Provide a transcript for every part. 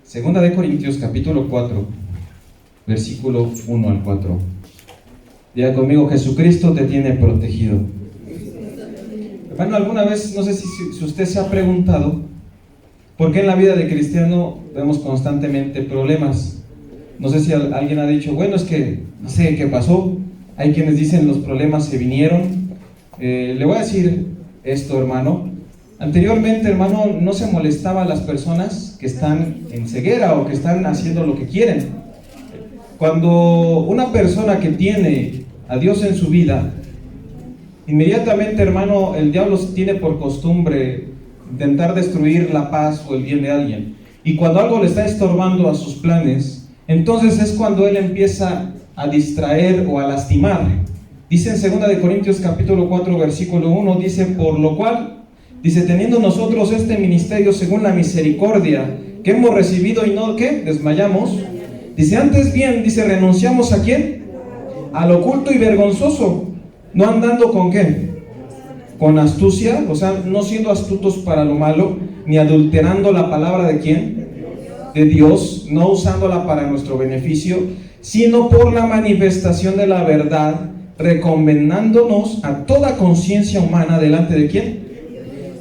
Segunda de Corintios capítulo 4, versículo 1 al 4. Diga conmigo: Jesucristo te tiene protegido. Hermano, alguna vez, no sé si usted se ha preguntado por qué en la vida de cristiano vemos constantemente problemas. No sé si alguien ha dicho, bueno, es que no sé qué pasó. Hay quienes dicen los problemas se vinieron. Le voy a decir esto, hermano. Anteriormente, hermano, no se molestaba a las personas que están en ceguera o que están haciendo lo que quieren. Cuando una persona que tiene a Dios en su vida, inmediatamente, hermano, el diablo tiene por costumbre intentar destruir la paz o el bien de alguien. Y cuando algo le está estorbando a sus planes, entonces es cuando él empieza a distraer o a lastimar. Dice en 2 de Corintios capítulo 4, versículo 1, dice, por lo cual, dice, teniendo nosotros este ministerio según la misericordia que hemos recibido y no, ¿qué? Desmayamos. Dice, antes bien, dice, renunciamos ¿a quién? Al oculto y vergonzoso, no andando ¿con qué? Con astucia, o sea, no siendo astutos para lo malo, ni adulterando la palabra ¿de quién? De Dios, no usándola para nuestro beneficio, sino por la manifestación de la verdad, recomendándonos a toda conciencia humana delante ¿de quién?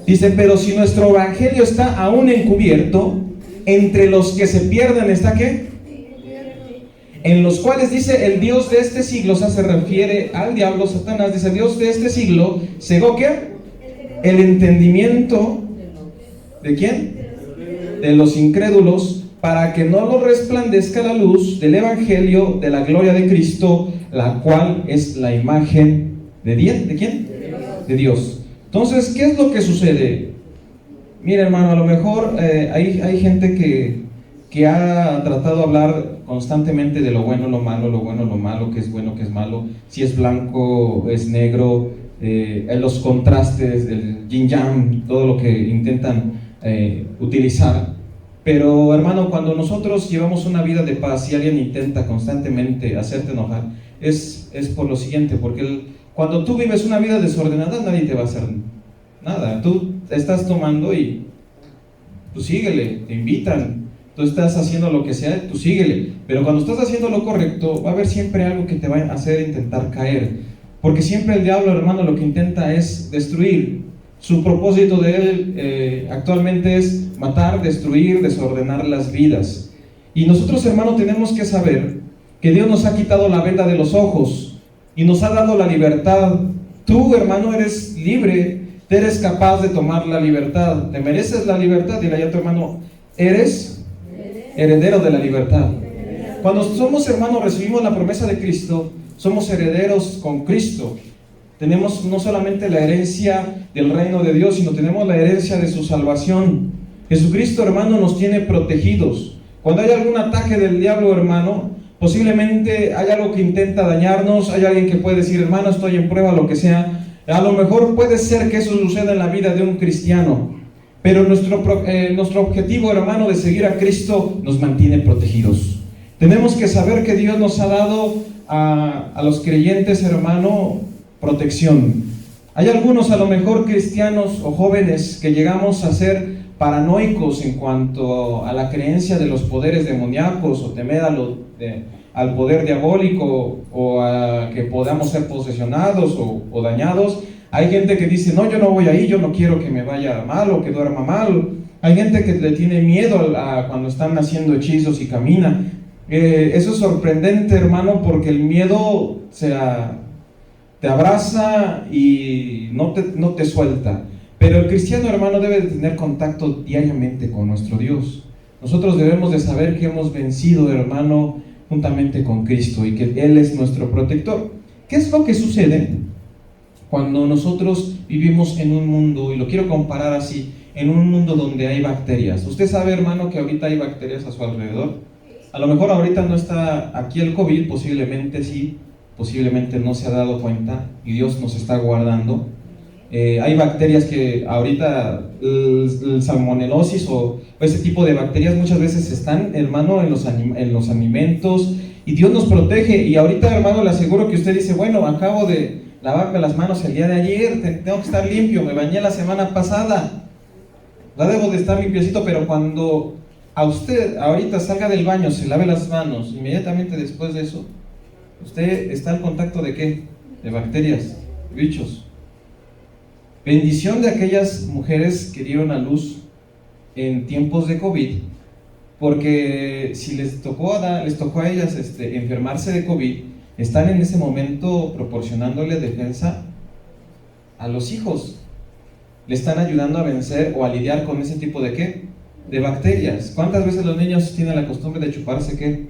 Dice, pero si nuestro evangelio está aún encubierto, entre los que se pierden ¿está qué? En los cuales, dice, el Dios de este siglo, o sea, se refiere al diablo, Satanás, dice, Dios de este siglo, cegó ¿qué? El entendimiento, ¿de quién? De los incrédulos, para que no lo resplandezca la luz del evangelio de la gloria de Cristo, la cual es la imagen de quién? De Dios. Entonces, ¿qué es lo que sucede? Mira, hermano, a lo mejor hay gente que ha tratado de hablar constantemente de lo bueno, lo malo, lo bueno, lo malo, que es bueno, que es malo, si es blanco, es negro, los contrastes, el yin yang, todo lo que intentan utilizar. Pero, hermano, cuando nosotros llevamos una vida de paz y alguien intenta constantemente hacerte enojar, es por lo siguiente, porque cuando tú vives una vida desordenada, nadie te va a hacer nada. Tú estás tomando y tú síguele, te invitan, tú estás haciendo lo que sea, tú síguele. Pero cuando estás haciendo lo correcto, va a haber siempre algo que te va a hacer intentar caer. Porque siempre el diablo, hermano, lo que intenta es destruir. Su propósito de él actualmente es matar, destruir, desordenar las vidas. Y nosotros, hermano, tenemos que saber que Dios nos ha quitado la venda de los ojos y nos ha dado la libertad. Tú, hermano, eres libre, eres capaz de tomar la libertad, te mereces la libertad. Dile a tu hermano, eres heredero de la libertad. Cuando somos, hermanos, recibimos la promesa de Cristo, somos herederos con Cristo. Tenemos no solamente la herencia del reino de Dios, sino tenemos la herencia de su salvación. Jesucristo, hermano, nos tiene protegidos. Cuando hay algún ataque del diablo, hermano, posiblemente hay algo que intenta dañarnos, hay alguien que puede decir, hermano, estoy en prueba, lo que sea. A lo mejor puede ser que eso suceda en la vida de un cristiano, pero nuestro objetivo, hermano, de seguir a Cristo nos mantiene protegidos. Tenemos que saber que Dios nos ha dado a los creyentes, hermano, protección. Hay algunos, a lo mejor cristianos o jóvenes, que llegamos a ser paranoicos en cuanto a la creencia de los poderes demoníacos o temer al poder diabólico o a que podamos ser posesionados o dañados. Hay gente que dice, no, yo no voy ahí, yo no quiero que me vaya mal o que duerma mal. Hay gente que le tiene miedo cuando están haciendo hechizos y camina. Eso es sorprendente, hermano, porque el miedo te abraza y no te suelta. Pero el cristiano, hermano, debe de tener contacto diariamente con nuestro Dios. Nosotros debemos de saber que hemos vencido, hermano, juntamente con Cristo y que Él es nuestro protector. ¿Qué es lo que sucede cuando nosotros vivimos en un mundo, y lo quiero comparar así, en un mundo donde hay bacterias? Usted sabe, hermano, que ahorita hay bacterias a su alrededor. A lo mejor ahorita no está aquí el COVID, posiblemente sí, posiblemente no se ha dado cuenta y Dios nos está guardando. Hay bacterias que ahorita, el salmonelosis o ese tipo de bacterias muchas veces están, hermano, en los alimentos, y Dios nos protege. Y ahorita, hermano, le aseguro que usted dice, bueno, acabo de lavarme las manos el día de ayer, tengo que estar limpio, me bañé la semana pasada, ya debo de estar limpiecito. Pero cuando a usted ahorita salga del baño, se lave las manos, inmediatamente después de eso, usted está en contacto ¿de qué? De bacterias, bichos. Bendición de aquellas mujeres que dieron a luz en tiempos de COVID, porque si les tocó a ellas enfermarse de COVID, están en ese momento proporcionándole defensa a los hijos. Le están ayudando a vencer o a lidiar con ese tipo de ¿qué? De bacterias. ¿Cuántas veces los niños tienen la costumbre de chuparse ¿qué?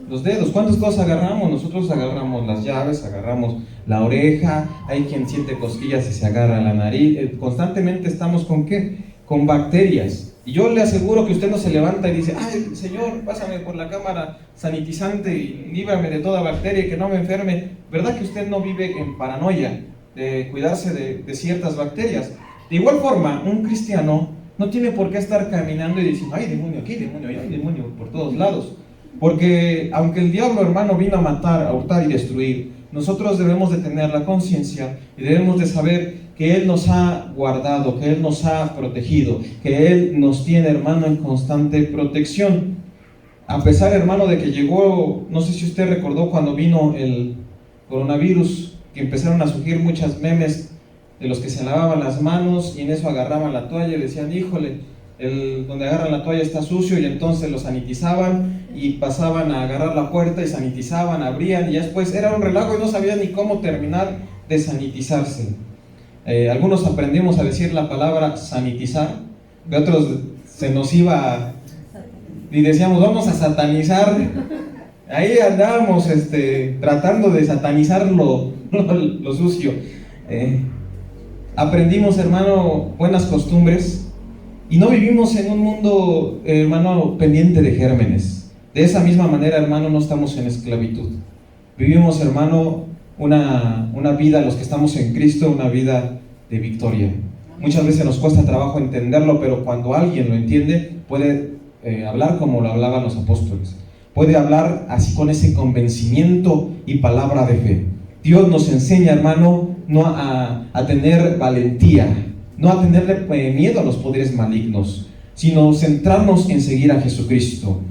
Los dedos. ¿Cuántas cosas agarramos? Nosotros agarramos las llaves, agarramos la oreja, hay quien siente cosquillas y se agarra la nariz. Constantemente estamos ¿con qué? Con bacterias. Y yo le aseguro que usted no se levanta y dice: ay, Señor, pásame por la cámara sanitizante y líbrame de toda bacteria y que no me enferme. ¿Verdad que usted no vive en paranoia de cuidarse de ciertas bacterias? De igual forma, un cristiano no tiene por qué estar caminando y diciendo: ay, demonio aquí, demonio allá, hay demonio por todos lados. Porque aunque el diablo, hermano, vino a matar, a hurtar y destruir, nosotros debemos de tener la conciencia y debemos de saber que Él nos ha guardado, que Él nos ha protegido, que Él nos tiene, hermano, en constante protección. A pesar, hermano, de que llegó, no sé si usted recordó cuando vino el coronavirus, que empezaron a surgir muchas memes de los que se lavaban las manos y en eso agarraban la toalla y decían: híjole, donde agarran la toalla está sucio, y entonces lo sanitizaban y pasaban a agarrar la puerta y sanitizaban, abrían, y ya después era un relajo y no sabían ni cómo terminar de sanitizarse. Algunos aprendimos a decir la palabra sanitizar, de otros se nos iba y decíamos: vamos a satanizar. Ahí andábamos tratando de satanizar lo sucio. Aprendimos, hermano, buenas costumbres y no vivimos en un mundo, hermano, pendiente de gérmenes. De esa misma manera, hermano, no estamos en esclavitud. Vivimos, hermano, una vida, los que estamos en Cristo, una vida de victoria. Muchas veces nos cuesta trabajo entenderlo, pero cuando alguien lo entiende, puede hablar como lo hablaban los apóstoles. Puede hablar así con ese convencimiento y palabra de fe. Dios nos enseña, hermano, no a tener valentía, no a tenerle miedo a los poderes malignos, sino centrarnos en seguir a Jesucristo.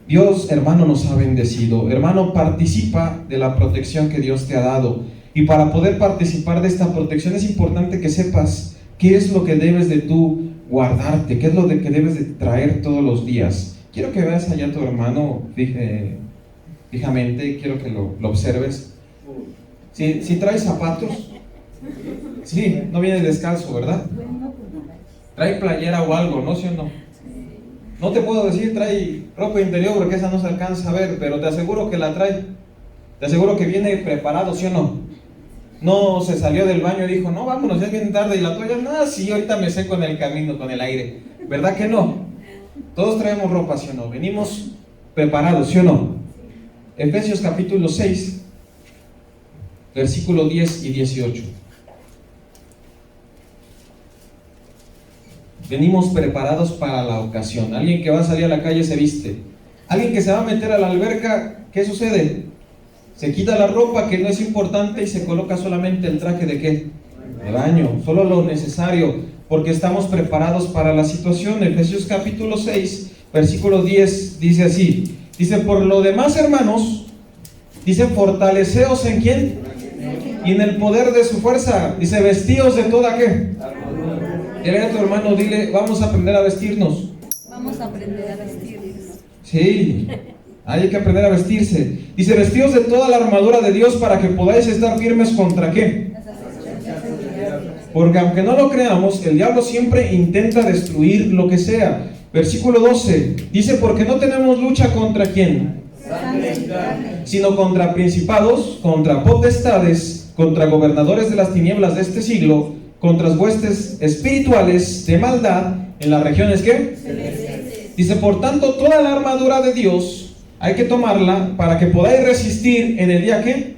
Dios, hermano, nos ha bendecido. Hermano, participa de la protección que Dios te ha dado. Y para poder participar de esta protección es importante que sepas qué es lo que debes de tú guardarte, qué es lo que debes de traer todos los días. Quiero que veas allá a tu hermano fijamente, quiero que lo observes. Si trae zapatos, sí, no viene descalzo, ¿verdad? Trae playera o algo, ¿no? ¿Sí o no? No te puedo decir trae ropa interior porque esa no se alcanza a ver, pero te aseguro que la trae. Te aseguro que viene preparado, ¿sí o no? No se salió del baño y dijo: no, vámonos, ya es bien tarde. Y la toalla: no, sí, ahorita me seco en el camino con el aire. ¿Verdad que no? Todos traemos ropa, ¿sí o no? Venimos preparados, ¿sí o no? Efesios capítulo 6, versículo 10 y 18. Venimos preparados para la ocasión. Alguien que va a salir a la calle se viste. Alguien que se va a meter a la alberca, ¿qué sucede? Se quita la ropa que no es importante y se coloca solamente el traje de ¿qué? De baño, solo lo necesario, porque estamos preparados para la situación. Efesios capítulo 6, versículo 10, dice así. Dice: por lo demás, hermanos, dice, fortaleceos ¿en quién? Y en el poder de su fuerza. Dice: vestíos de toda ¿qué? Dile a tu hermano, dile: vamos a aprender a vestirnos. Vamos a aprender a vestirnos. Sí, hay que aprender a vestirse. Dice: vestíos de toda la armadura de Dios para que podáis estar firmes contra ¿qué? Porque aunque no lo creamos, el diablo siempre intenta destruir lo que sea. Versículo 12, dice: porque no tenemos lucha contra ¿quién? Sino contra principados, contra potestades, contra gobernadores de las tinieblas de este siglo, contra huestes espirituales de maldad en las regiones ¿qué? Dice: por tanto, toda la armadura de Dios hay que tomarla para que podáis resistir en el día ¿qué?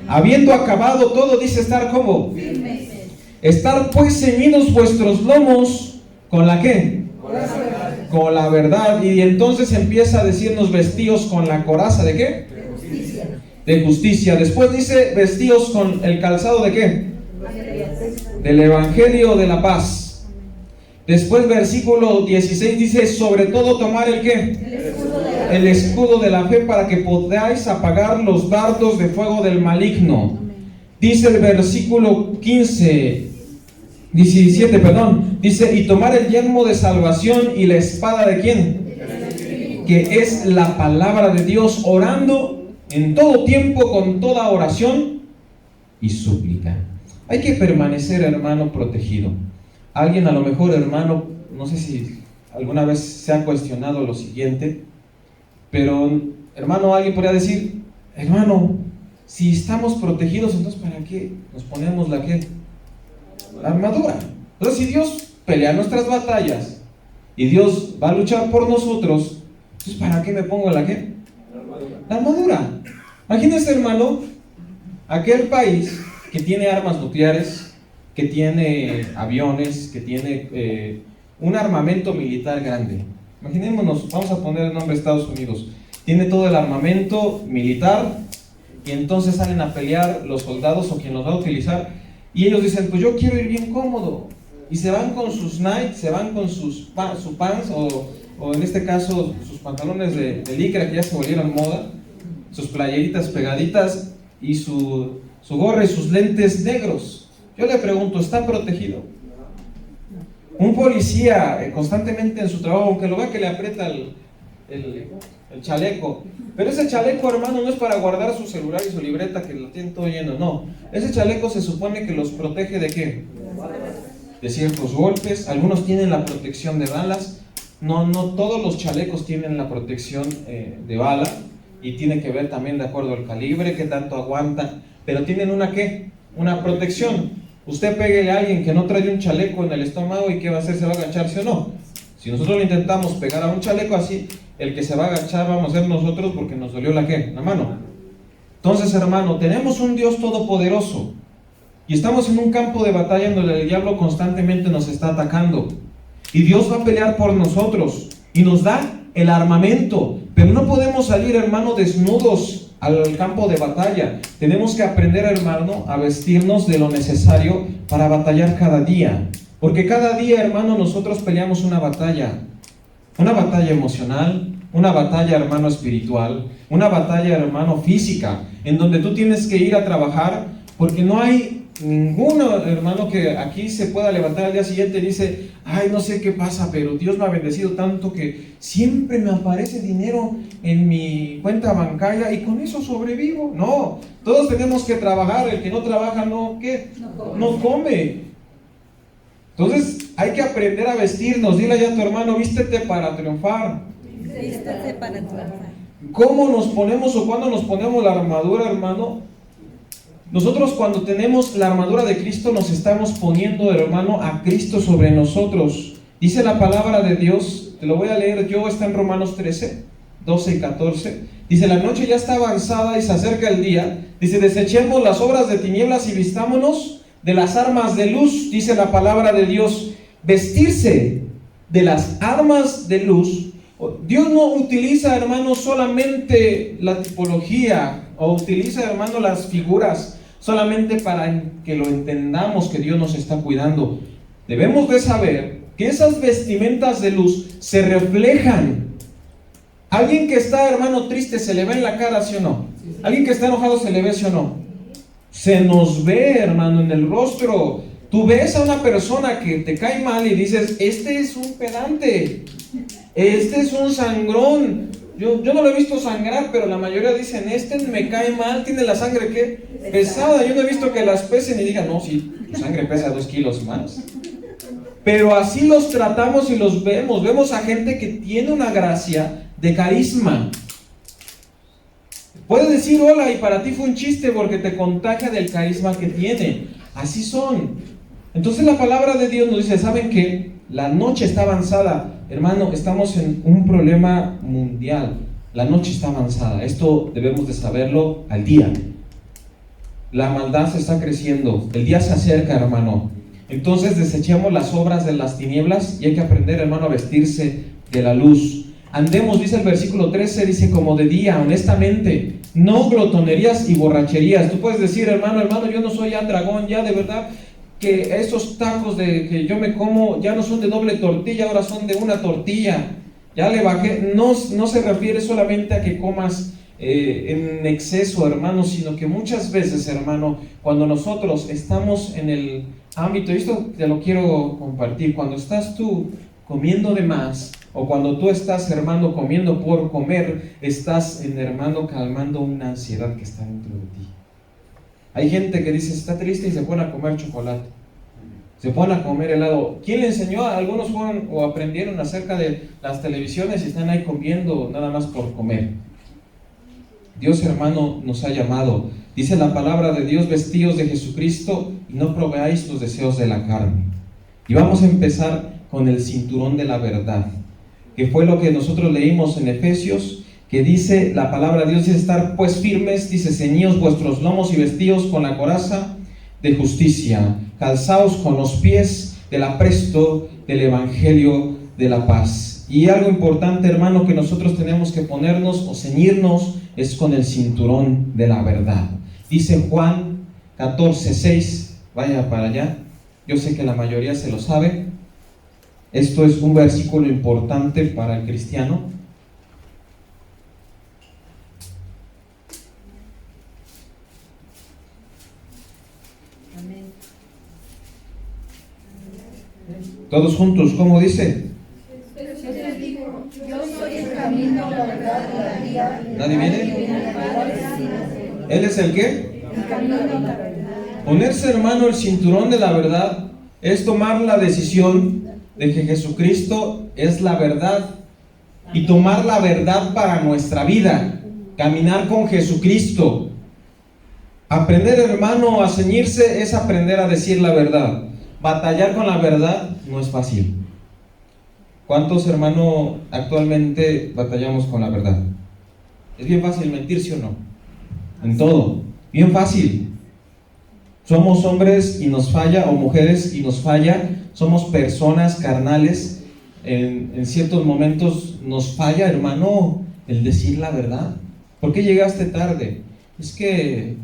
Habiendo acabado todo, dice, estar ¿cómo? Firmes. Estar pues ceñidos vuestros lomos con la ¿qué? Con la verdad. Y entonces empieza a decirnos: vestíos con la coraza ¿de qué? De justicia. Después dice: vestíos con el calzado ¿de qué? Del evangelio de la paz. Después versículo 16 dice, sobre todo tomar ¿el qué? El escudo de la fe para que podáis apagar los dardos de fuego del maligno. Dice el versículo 17, dice, y tomar el yelmo de salvación y la espada de ¿quién? Que es la palabra de Dios, orando en todo tiempo con toda oración y súplica. Hay que permanecer, hermano, protegido. Alguien a lo mejor, hermano, no sé si alguna vez se ha cuestionado lo siguiente, pero hermano, alguien podría decir, hermano, si estamos protegidos, entonces ¿para qué nos ponemos la armadura? Entonces, si Dios pelea nuestras batallas y Dios va a luchar por nosotros, entonces ¿para qué me pongo la armadura? Imagínense, hermano, aquel país que tiene armas nucleares, que tiene aviones, que tiene un armamento militar grande. Imaginémonos, vamos a poner el nombre de Estados Unidos. Tiene todo el armamento militar y entonces salen a pelear los soldados o quien los va a utilizar y ellos dicen, pues yo quiero ir bien cómodo. Y se van con sus Nike, se van con su pants o en este caso sus pantalones de licra que ya se volvieron moda, sus playeritas pegaditas y su gorra y sus lentes negros. Yo le pregunto, ¿está protegido? Un policía constantemente en su trabajo, aunque lo vea que le aprieta el chaleco, pero ese chaleco, hermano, no es para guardar su celular y su libreta que lo tienen todo lleno, no. Ese chaleco se supone que los protege ¿de qué? De ciertos golpes. Algunos tienen la protección de balas. No todos los chalecos tienen la protección de bala, y tiene que ver también de acuerdo al calibre, que tanto aguanta, pero tienen una protección. Usted péguele a alguien que no trae un chaleco en el estómago y ¿qué va a hacer? ¿Se va a agachar, sí o no? Si nosotros lo intentamos pegar a un chaleco así, el que se va a agachar vamos a ser nosotros porque nos dolió la mano. Entonces, hermano, tenemos un Dios todopoderoso y estamos en un campo de batalla en donde el diablo constantemente nos está atacando y Dios va a pelear por nosotros y nos da el armamento, pero no podemos salir, hermano, desnudos al campo de batalla. Tenemos que aprender, hermano, a vestirnos de lo necesario para batallar cada día, porque cada día, hermano, nosotros peleamos una batalla emocional, una batalla, hermano, espiritual, una batalla, hermano, física, en donde tú tienes que ir a trabajar, porque no hay ninguno, hermano, que aquí se pueda levantar al día siguiente y dice, ay, no sé qué pasa, pero Dios me ha bendecido tanto que siempre me aparece dinero en mi cuenta bancaria y con eso sobrevivo. No, todos tenemos que trabajar. El que no trabaja, no come. Entonces hay que aprender a vestirnos. Dile ya a tu hermano, vístete para triunfar. Vístete para triunfar. ¿Cómo nos ponemos o cuándo nos ponemos la armadura, hermano? Nosotros cuando tenemos la armadura de Cristo nos estamos poniendo, hermano, a Cristo sobre nosotros. Dice la palabra de Dios, te lo voy a leer yo, está en Romanos 13, 12 y 14. Dice, la noche ya está avanzada y se acerca el día. Dice, desechemos las obras de tinieblas y vistámonos de las armas de luz. Dice la palabra de Dios, vestirse de las armas de luz. Dios no utiliza, hermano, solamente la tipología o utiliza, hermano, las figuras solamente para que lo entendamos que Dios nos está cuidando. Debemos de saber que esas vestimentas de luz se reflejan. Alguien que está, hermano, triste, ¿se le ve en la cara, sí o no? Alguien que está enojado, ¿se le ve, sí o no? Se nos ve, hermano, en el rostro. Tú ves a una persona que te cae mal y dices, este es un pedante, este es un sangrón. Yo no lo he visto sangrar, pero la mayoría dicen, este me cae mal, tiene la sangre ¿qué? Pesada. Yo no he visto que las pesen y digan, no, si tu sangre pesa 2 kilos más. Pero así los tratamos y los vemos. Vemos a gente que tiene una gracia de carisma. Puedes decir hola y para ti fue un chiste porque te contagia del carisma que tiene. Así son. Entonces la palabra de Dios nos dice, ¿saben qué? La noche está avanzada. Hermano, estamos en un problema mundial. La noche está avanzada. Esto debemos de saberlo al día. La maldad se está creciendo. El día se acerca, hermano. Entonces desechemos las obras de las tinieblas y hay que aprender, hermano, a vestirse de la luz. Andemos, dice el versículo 13, dice, como de día, honestamente, no glotonerías y borracherías. Tú puedes decir, hermano, yo no soy ya dragón, ya de verdad. que esos tacos que yo me como ya no son de doble tortilla, ahora son de una tortilla. Ya le bajé. No se refiere solamente a que comas en exceso, hermano, sino que muchas veces, hermano, cuando nosotros estamos en el ámbito, y esto te lo quiero compartir, cuando estás tú comiendo de más, o cuando tú estás, hermano, comiendo por comer, estás, hermano, calmando una ansiedad que está dentro de ti. Hay gente que dice, está triste y se pone a comer chocolate, se pone a comer helado. ¿Quién le enseñó? Algunos fueron o aprendieron acerca de las televisiones y están ahí comiendo nada más por comer. Dios, hermano, nos ha llamado. Dice la palabra de Dios, vestidos de Jesucristo y no proveáis los deseos de la carne. Y vamos a empezar con el cinturón de la verdad, que fue lo que nosotros leímos en Efesios, que dice la palabra de Dios, dice estar pues firmes, dice ceñíos vuestros lomos y vestidos con la coraza de justicia, calzaos con los pies del apresto del evangelio de la paz. Y algo importante, hermano, que nosotros tenemos que ponernos o ceñirnos es con el cinturón de la verdad. Dice Juan 14:6, vaya para allá, yo sé que la mayoría se lo sabe. Esto es un versículo importante para el cristiano. Todos juntos, ¿cómo dice? Jesús dijo, yo soy el camino, la verdad y la vida. ¿Nadie viene? ¿Él es el qué? El camino, la verdad. Ponerse, hermano, el cinturón de la verdad es tomar la decisión de que Jesucristo es la verdad y tomar la verdad para nuestra vida, caminar con Jesucristo. Aprender, hermano, a ceñirse es aprender a decir la verdad. Batallar con la verdad no es fácil. ¿Cuántos, hermano, actualmente batallamos con la verdad? Es bien fácil mentir, ¿sí o no? En todo, bien fácil. Somos hombres y nos falla, o mujeres y nos falla. Somos personas carnales. En ciertos momentos nos falla, hermano, el decir la verdad. ¿Por qué llegaste tarde? Es que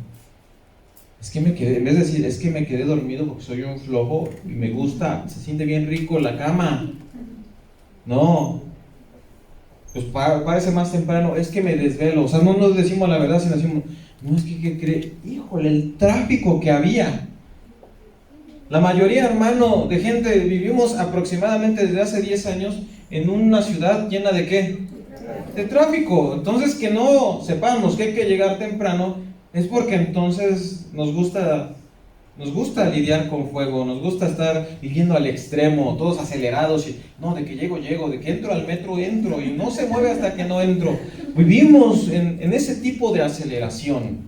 me quedé, en vez de decir, es que me quedé dormido porque soy un flojo y me gusta, se siente bien rico la cama. No, pues parece más temprano, es que me desvelo. O sea, no nos decimos la verdad, sino decimos, no, es que, ¿qué cree? Híjole, el tráfico que había. La mayoría, hermano, de gente, vivimos aproximadamente desde hace 10 años en una ciudad llena de ¿qué? De tráfico. Entonces, que no sepamos que hay que llegar temprano, es porque entonces nos gusta lidiar con fuego, nos gusta estar viviendo al extremo, todos acelerados, y no, de que llego, de que entro al metro, entro, y no se mueve hasta que no entro. Vivimos en ese tipo de aceleración.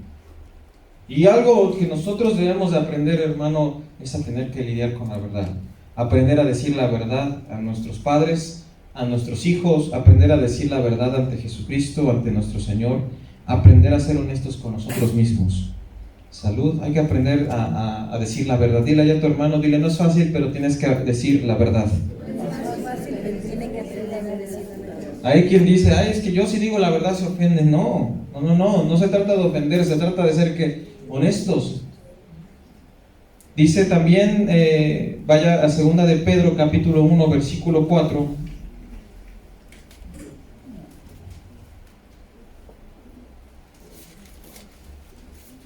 Y algo que nosotros debemos de aprender, hermano, es a tener que lidiar con la verdad. Aprender a decir la verdad a nuestros padres, a nuestros hijos, aprender a decir la verdad ante Jesucristo, ante nuestro Señor, aprender a ser honestos con nosotros mismos. Salud, hay que aprender a decir la verdad. Dile a tu hermano, dile, no es fácil, pero tienes que decir la verdad. Hay quien dice, ay, es que yo si digo la verdad se ofende. No se trata de ofender, se trata de ser honestos. Dice también, vaya a 2 de Pedro capítulo 1 versículo 4.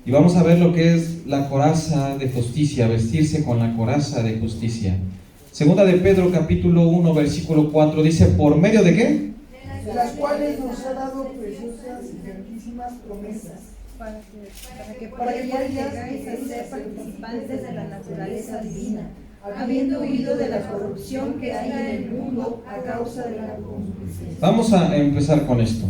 Y vamos a ver lo que es la coraza de justicia, vestirse con la coraza de justicia. 2 de Pedro capítulo 1 versículo 4 dice, ¿por medio de qué? De las cuales nos ha dado preciosas y grandísimas promesas, para que lleguéis a ser participantes de la naturaleza divina, habiendo huido de la corrupción que hay en el mundo a causa de la concupiscencia. Vamos a empezar con esto.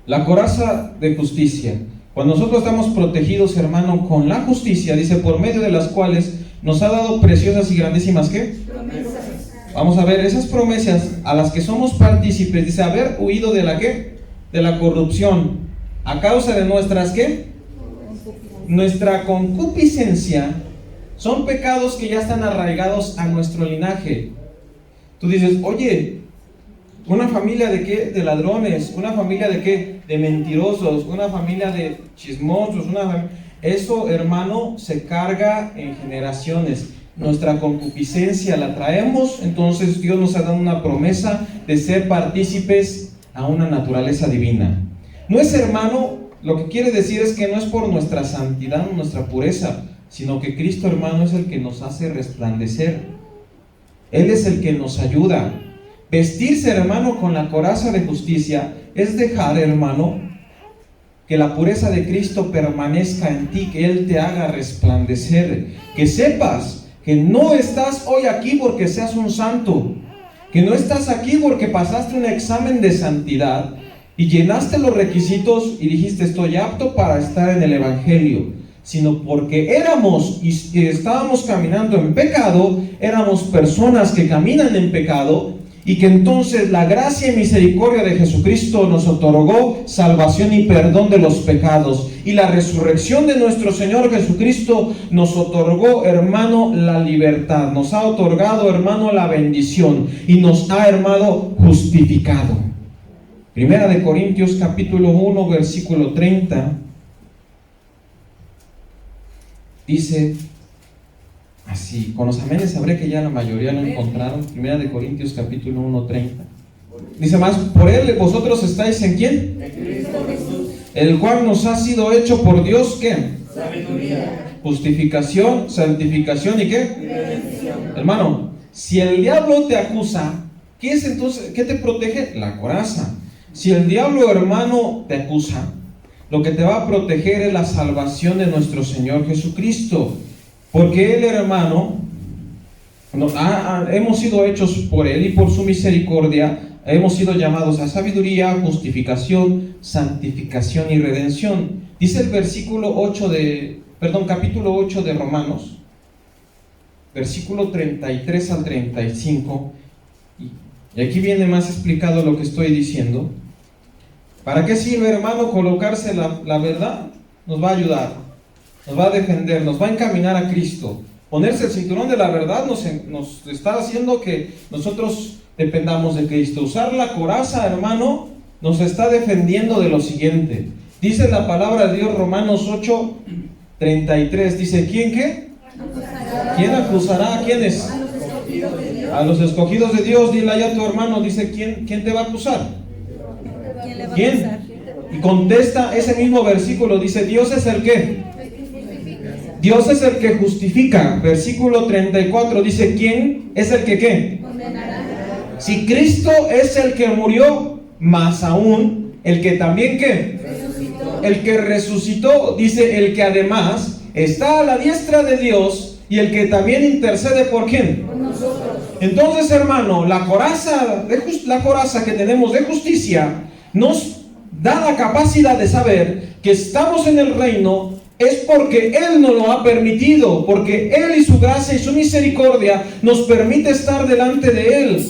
La coraza de justicia. Cuando nosotros estamos protegidos, hermano, con la justicia, dice, por medio de las cuales nos ha dado preciosas y grandísimas, ¿qué? Promesas. Vamos a ver, esas promesas a las que somos partícipes, dice, haber huido de la ¿qué? De la corrupción, a causa de nuestras, ¿qué? Nuestra concupiscencia, son pecados que ya están arraigados a nuestro linaje. Tú dices, oye, ¿una familia de qué? De ladrones. ¿Una familia de qué? De mentirosos. ¿Una familia de chismosos? Eso, hermano, se carga en generaciones. Nuestra concupiscencia la traemos, entonces Dios nos ha dado una promesa de ser partícipes a una naturaleza divina. No es, hermano, lo que quiere decir es que no es por nuestra santidad o nuestra pureza, sino que Cristo, hermano, es el que nos hace resplandecer. Él es el que nos ayuda. Vestirse, hermano, con la coraza de justicia es dejar, hermano, que la pureza de Cristo permanezca en ti, que Él te haga resplandecer, que sepas que no estás hoy aquí porque seas un santo, que no estás aquí porque pasaste un examen de santidad y llenaste los requisitos y dijiste estoy apto para estar en el Evangelio, sino porque éramos y estábamos caminando en pecado, éramos personas que caminan en pecado, y que entonces la gracia y misericordia de Jesucristo nos otorgó salvación y perdón de los pecados, y la resurrección de nuestro Señor Jesucristo nos otorgó, hermano, la libertad, nos ha otorgado, hermano, la bendición, y nos ha, hermano, justificado. Primera de Corintios capítulo 1 versículo 30 dice así, con los amenes sabré que ya la mayoría lo encontraron. Primera de Corintios capítulo 1:30. Dice más, por él vosotros estáis ¿en quién? En Cristo Jesús. El cual nos ha sido hecho por Dios, ¿qué? Sabiduría. Justificación, santificación y ¿qué? Redención. Hermano, si el diablo te acusa, ¿qué es entonces? ¿Qué te protege? La coraza. Si el diablo, hermano, te acusa, lo que te va a proteger es la salvación de nuestro Señor Jesucristo. Porque Él, hermano, hemos sido hechos por Él y por su misericordia, hemos sido llamados a sabiduría, justificación, santificación y redención. Dice el capítulo 8 de Romanos, versículo 33 al 35, y aquí viene más explicado lo que estoy diciendo. ¿Para qué sirve, hermano, colocarse la verdad? Nos va a ayudar, nos va a defender, nos va a encaminar a Cristo. Ponerse el cinturón de la verdad nos está haciendo que nosotros dependamos de Cristo. Usar la coraza, hermano, nos está defendiendo de lo siguiente. Dice la palabra de Dios, Romanos 8:33, dice, ¿quién qué? ¿Quién acusará a quiénes? A los escogidos de Dios. Dile allá a tu hermano, dice, ¿quién te va a acusar? ¿Quién? Y contesta ese mismo versículo, dice, Dios es el que Dios es el que justifica. Versículo 34 dice, ¿quién es el que qué? Si Cristo es el que murió, más aún el que también qué? El que resucitó, dice, el que además está a la diestra de Dios y el que también intercede por quién. Por nosotros. Entonces, hermano, la coraza que tenemos de justicia nos da la capacidad de saber que estamos en el reino. Es porque Él nos lo ha permitido, porque Él y su gracia y su misericordia nos permite estar delante de Él.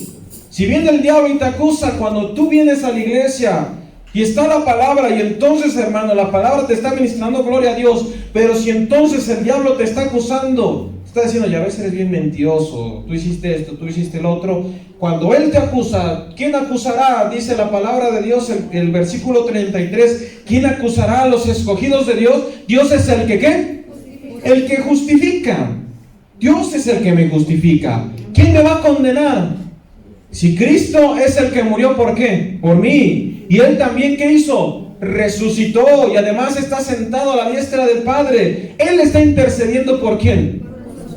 Si viene el diablo y te acusa, cuando tú vienes a la iglesia y está la palabra, y entonces, hermano, la palabra te está ministrando, gloria a Dios, pero si entonces el diablo te está acusando, está diciendo, ya ves, eres bien mentiroso, tú hiciste esto, tú hiciste el otro. Cuando Él te acusa, ¿quién acusará? Dice la palabra de Dios, el versículo 33, ¿quién acusará a los escogidos de Dios? Dios es el que ¿qué? El que justifica. Dios es el que me justifica. ¿Quién me va a condenar? Si Cristo es el que murió, ¿por qué? Por mí. Y Él también, ¿qué hizo? Resucitó y además está sentado a la diestra del Padre. Él está intercediendo ¿por quién?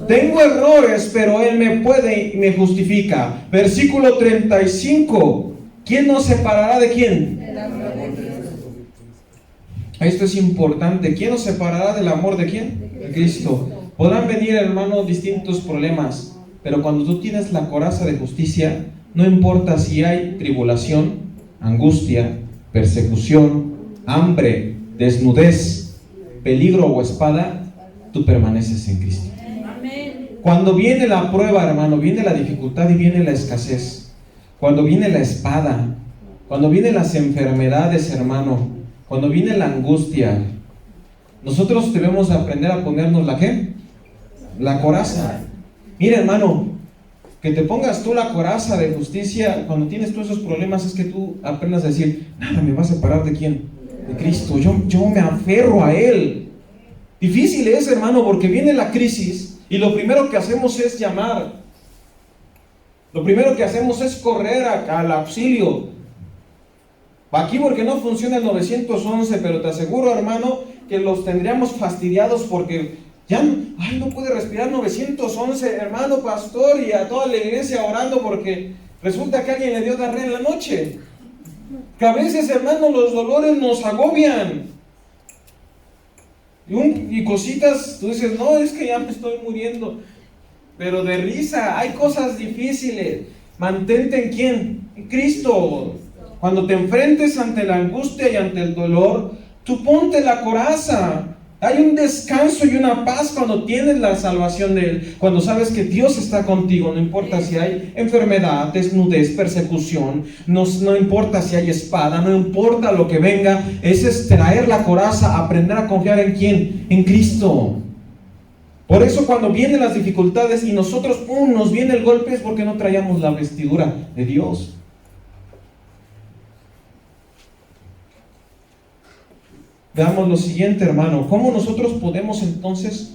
Tengo errores, pero Él me puede y me justifica. Versículo 35. ¿Quién nos separará de quién? Esto es importante. ¿Quién nos separará del amor de quién? De Cristo. Podrán venir, hermanos, distintos problemas, pero cuando tú tienes la coraza de justicia, no importa si hay tribulación, angustia, persecución, hambre, desnudez, peligro o espada, tú permaneces en Cristo. Cuando viene la prueba, hermano, viene la dificultad y viene la escasez, cuando viene la espada, cuando vienen las enfermedades, hermano, cuando viene la angustia, nosotros debemos aprender a ponernos ¿la qué? La coraza. Mira, hermano, que te pongas tú la coraza de justicia cuando tienes todos esos problemas, es que tú aprendas a decir, nada me va a separar de quién, de Cristo. Yo me aferro a Él. Difícil es, hermano, porque viene la crisis y lo primero que hacemos es llamar. Lo primero que hacemos es correr al auxilio. Aquí porque no funciona el 911, pero te aseguro, hermano, que los tendríamos fastidiados porque ya, no puede respirar 911, hermano pastor, y a toda la iglesia orando porque resulta que alguien le dio diarrea en la noche. Que a veces, hermano, los dolores nos agobian. Y cositas, tú dices, no, es que ya me estoy muriendo. Pero de risa, hay cosas difíciles. Mantente ¿en quién? En Cristo. Cuando te enfrentes ante la angustia y ante el dolor, tú ponte la coraza. Hay un descanso y una paz cuando tienes la salvación de Él, cuando sabes que Dios está contigo, no importa si hay enfermedad, desnudez, persecución, no importa si hay espada, no importa lo que venga, es traer la coraza, aprender a confiar ¿en quién? En Cristo. Por eso cuando vienen las dificultades y nosotros, nos viene el golpe, es porque no traíamos la vestidura de Dios. Veamos lo siguiente, hermano. ¿Cómo nosotros podemos entonces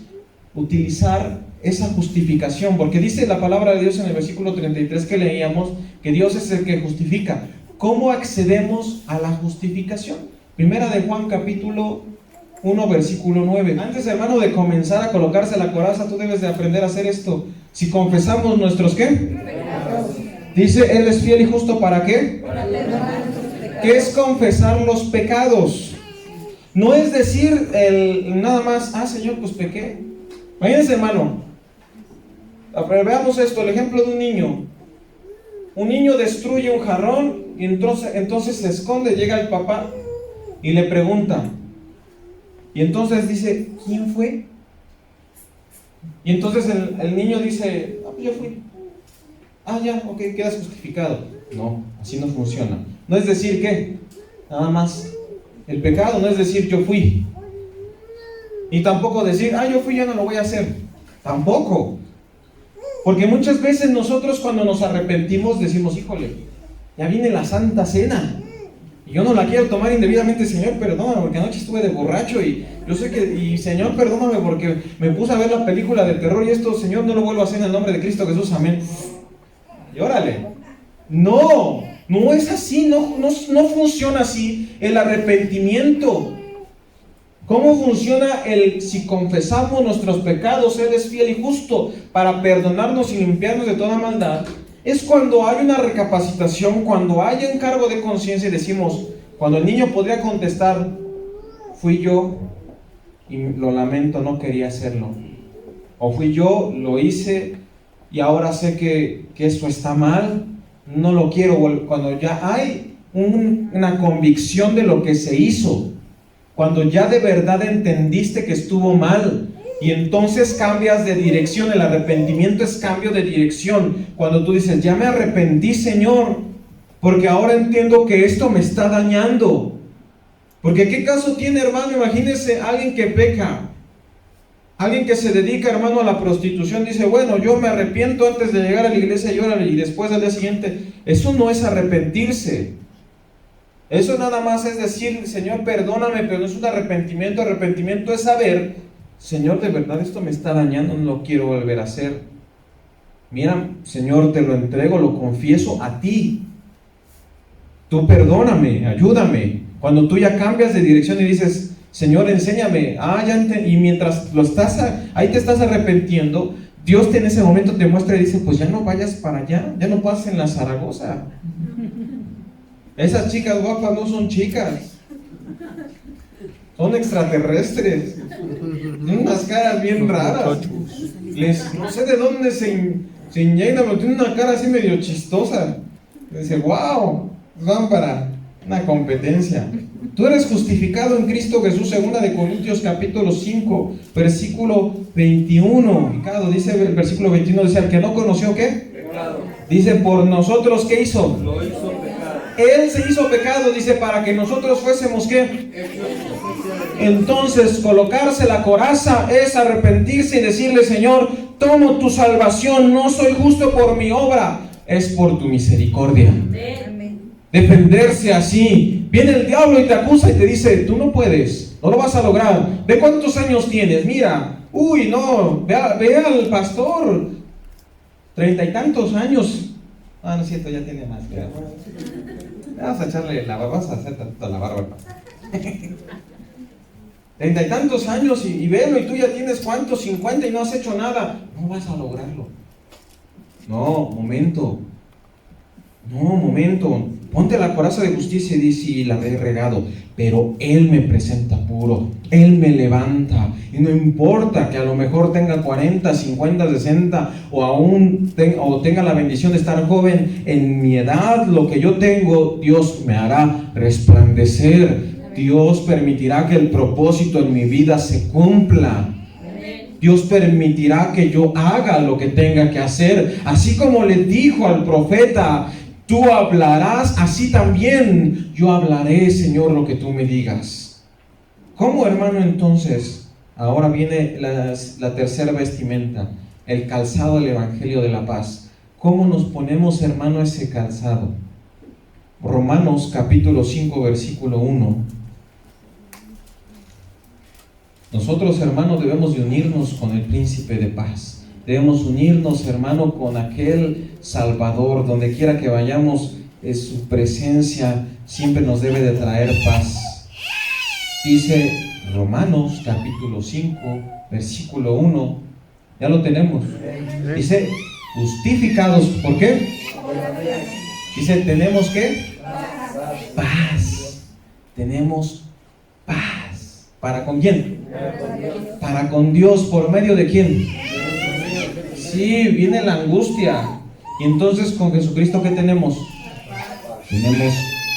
utilizar esa justificación? Porque dice la palabra de Dios en el versículo 33 que leíamos, que Dios es el que justifica. ¿Cómo accedemos a la justificación? Primera de Juan capítulo 1 versículo 9. Antes, hermano, de comenzar a colocarse la coraza, tú debes de aprender a hacer esto. Si confesamos nuestros ¿qué? Pecados. Dice, Él es fiel y justo ¿para qué? Para perdonar nuestros pecados. ¿Qué es confesar los pecados? No es decir nada más, Señor, pues pequé. Imagínense, hermano, veamos esto, el ejemplo de un niño. Un niño destruye un jarrón y entonces se esconde, llega el papá y le pregunta. Y entonces dice, ¿quién fue? Y entonces el niño dice, pues yo fui. Ya, ok, quedas justificado. No, así no funciona. No es decir que, nada más. El pecado no es decir yo fui. Y tampoco decir, yo fui, ya no lo voy a hacer. Tampoco. Porque muchas veces nosotros cuando nos arrepentimos decimos, híjole, ya viene la Santa Cena. Y yo no la quiero tomar indebidamente, Señor, perdóname porque anoche estuve de borracho y yo sé que, Señor, perdóname porque me puse a ver la película de terror y esto, Señor, no lo vuelvo a hacer en el nombre de Cristo Jesús, amén. Y órale. No es así, no funciona así el arrepentimiento. ¿Cómo funciona si confesamos nuestros pecados? Él es fiel y justo para perdonarnos y limpiarnos de toda maldad. Es cuando hay una recapacitación, cuando hay encargo de conciencia y decimos, cuando el niño podría contestar, fui yo y lo lamento, no quería hacerlo. O fui yo, lo hice y ahora sé que eso está mal. No lo quiero. Cuando ya hay una convicción de lo que se hizo, cuando ya de verdad entendiste que estuvo mal y entonces cambias de dirección. El arrepentimiento es cambio de dirección. Cuando tú dices, ya me arrepentí, Señor, porque ahora entiendo que esto me está dañando. Porque ¿qué caso tiene, hermano? Imagínese alguien que peca, alguien que se dedica, hermano, a la prostitución, dice, bueno, yo me arrepiento antes de llegar a la iglesia y después al día siguiente. Eso no es arrepentirse. Eso nada más es decir, Señor, perdóname, pero no es un arrepentimiento. Arrepentimiento es saber, Señor, de verdad esto me está dañando, no lo quiero volver a hacer. Mira, Señor, te lo entrego, lo confieso a ti. Tú perdóname, ayúdame. Cuando tú ya cambias de dirección y dices, Señor, enséñame. Y mientras ahí te estás arrepintiendo, Dios en ese momento te muestra y dice, pues ya no vayas para allá, ya no pases en la Zaragoza. Esas chicas guapas no son chicas, son extraterrestres. Tienen unas caras bien raras. No sé de dónde se inyectan, pero tienen una cara así medio chistosa. Dice, wow, van para una competencia. Tú eres justificado en Cristo Jesús, 2 de Corintios capítulo 5, versículo 21. Ricardo dice el versículo 21, dice, al que no conoció, ¿qué? Pecado. Dice, por nosotros, ¿qué hizo? Lo hizo pecado. Él se hizo pecado, dice, para que nosotros fuésemos, ¿qué? Entonces, colocarse la coraza es arrepentirse y decirle, Señor, tomo tu salvación, no soy justo por mi obra, es por tu misericordia. Amén. defenderse así. Viene el diablo y te acusa y te dice, tú no puedes, no lo vas a lograr. Ve cuántos años tienes, mira, uy, no, ve al pastor, 30 y tantos años. Ah, no es cierto, ya tiene más. Vamos a echarle la barba, vamos a hacer tantito la barba. 30 y tantos años y velo, y tú ya tienes cuántos, 50 y no has hecho nada. No vas a lograrlo. No, momento. Ponte la coraza de justicia y di, sí, la he regado, pero Él me presenta puro, Él me levanta, y no importa que a lo mejor tenga 40, 50, 60, o tenga la bendición de estar joven. En mi edad, lo que yo tengo, Dios me hará resplandecer. Dios permitirá que el propósito en mi vida se cumpla. Dios permitirá que yo haga lo que tenga que hacer. Así como le dijo al profeta, tú hablarás, así también yo hablaré, Señor, lo que tú me digas. ¿Cómo, hermano, entonces? Ahora viene la tercera vestimenta, el calzado del Evangelio de la Paz. ¿Cómo nos ponemos, hermano, ese calzado? Romanos capítulo 5, versículo 1. Nosotros, hermanos, debemos de unirnos con el príncipe de paz. Debemos unirnos, hermano, con aquel Salvador. Donde quiera que vayamos, su presencia siempre nos debe de traer paz. Dice Romanos capítulo 5, versículo 1. Ya lo tenemos. Dice, justificados, ¿por qué? Dice, ¿tenemos qué? Paz. Tenemos paz. ¿Para con quién? Para con Dios. ¿Por medio de quién? Sí, viene la angustia. Y entonces con Jesucristo, ¿qué tenemos? Tenemos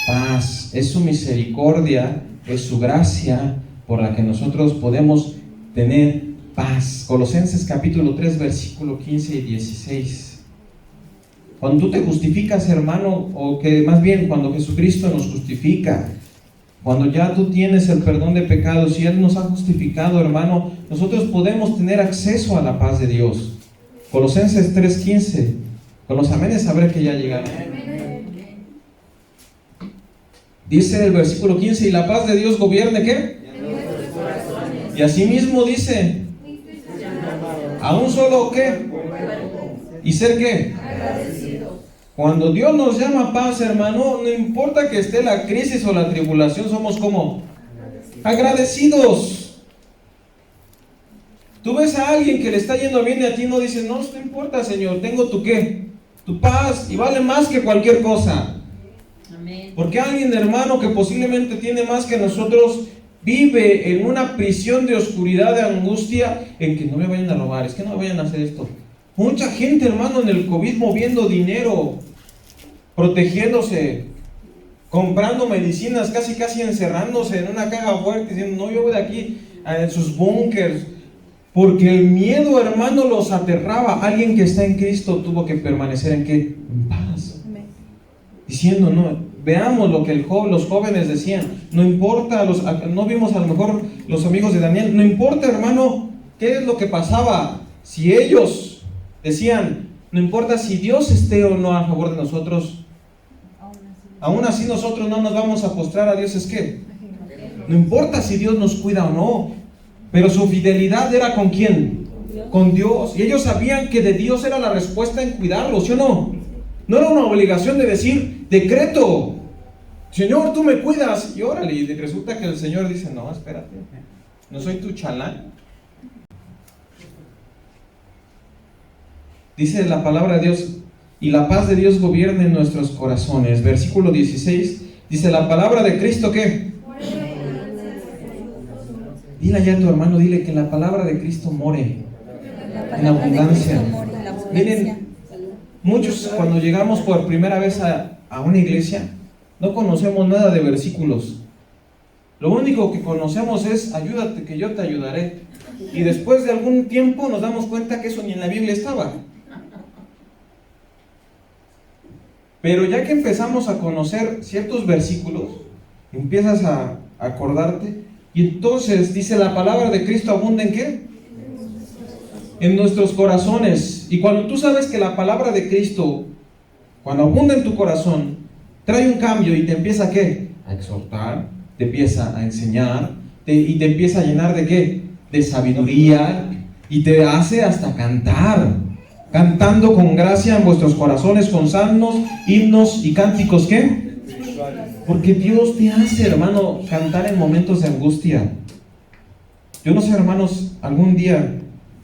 paz. Es su misericordia, es su gracia por la que nosotros podemos tener paz. Colosenses capítulo 3, versículo 15 y 16. Cuando tú te justificas, hermano, o que más bien cuando Jesucristo nos justifica, cuando ya tú tienes el perdón de pecados y Él nos ha justificado, hermano, nosotros podemos tener acceso a la paz de Dios. Colosenses 3:15. Con los amenes sabré que ya llegaron. Dice el versículo 15, y la paz de Dios gobierne, ¿qué? Y asimismo dice, a un solo, ¿qué? ¿Y ser qué? Cuando Dios nos llama paz, hermano, no importa que esté la crisis o la tribulación, somos como agradecidos. Tú ves a alguien que le está yendo bien y a ti no dices, no importa, Señor, tengo tu qué, tu paz, y vale más que cualquier cosa. Amén. Porque alguien, hermano, que posiblemente tiene más que nosotros, vive en una prisión de oscuridad, de angustia, en que no me vayan a robar, es que no me vayan a hacer esto. Mucha gente, hermano, en el COVID moviendo dinero, protegiéndose, comprando medicinas, casi encerrándose en una caja fuerte, diciendo, no, yo voy de aquí, en sus búnkers, porque el miedo, hermano, los aterraba. Alguien que está en Cristo tuvo que permanecer en ¿qué? En paz. Diciendo, no, veamos lo que los jóvenes decían, no importa, no vimos a lo mejor los amigos de Daniel, no importa, hermano, qué es lo que pasaba, si ellos decían, no importa si Dios esté o no a favor de nosotros, aún así nosotros no nos vamos a postrar a Dios, es que no importa si Dios nos cuida o no, pero su fidelidad era ¿con quién? Con Dios. Y ellos sabían que de Dios era la respuesta en cuidarlos, ¿sí o no? No era una obligación de decir, decreto, Señor, tú me cuidas, y órale, y resulta que el Señor dice, no, espérate, no soy tu chalán. Dice la palabra de Dios, y la paz de Dios gobierne en nuestros corazones. Versículo 16, dice la palabra de Cristo, ¿qué? Dile allá a tu hermano, dile que la palabra de Cristo more en abundancia. Miren, muchos cuando llegamos por primera vez a una iglesia, no conocemos nada de versículos. Lo único que conocemos es, ayúdate que yo te ayudaré. Y después de algún tiempo nos damos cuenta que eso ni en la Biblia estaba. Pero ya que empezamos a conocer ciertos versículos, empiezas a acordarte, y entonces dice la palabra de Cristo abunda ¿en qué? En nuestros corazones. Y cuando tú sabes que la palabra de Cristo, cuando abunda en tu corazón, trae un cambio y te empieza ¿a qué? A exhortar, te empieza a enseñar, y te empieza a llenar ¿de qué? De sabiduría, y te hace hasta cantar, cantando con gracia en vuestros corazones con salmos, himnos y cánticos ¿qué? Porque Dios te hace, hermano, cantar en momentos de angustia. Yo no sé, hermanos, algún día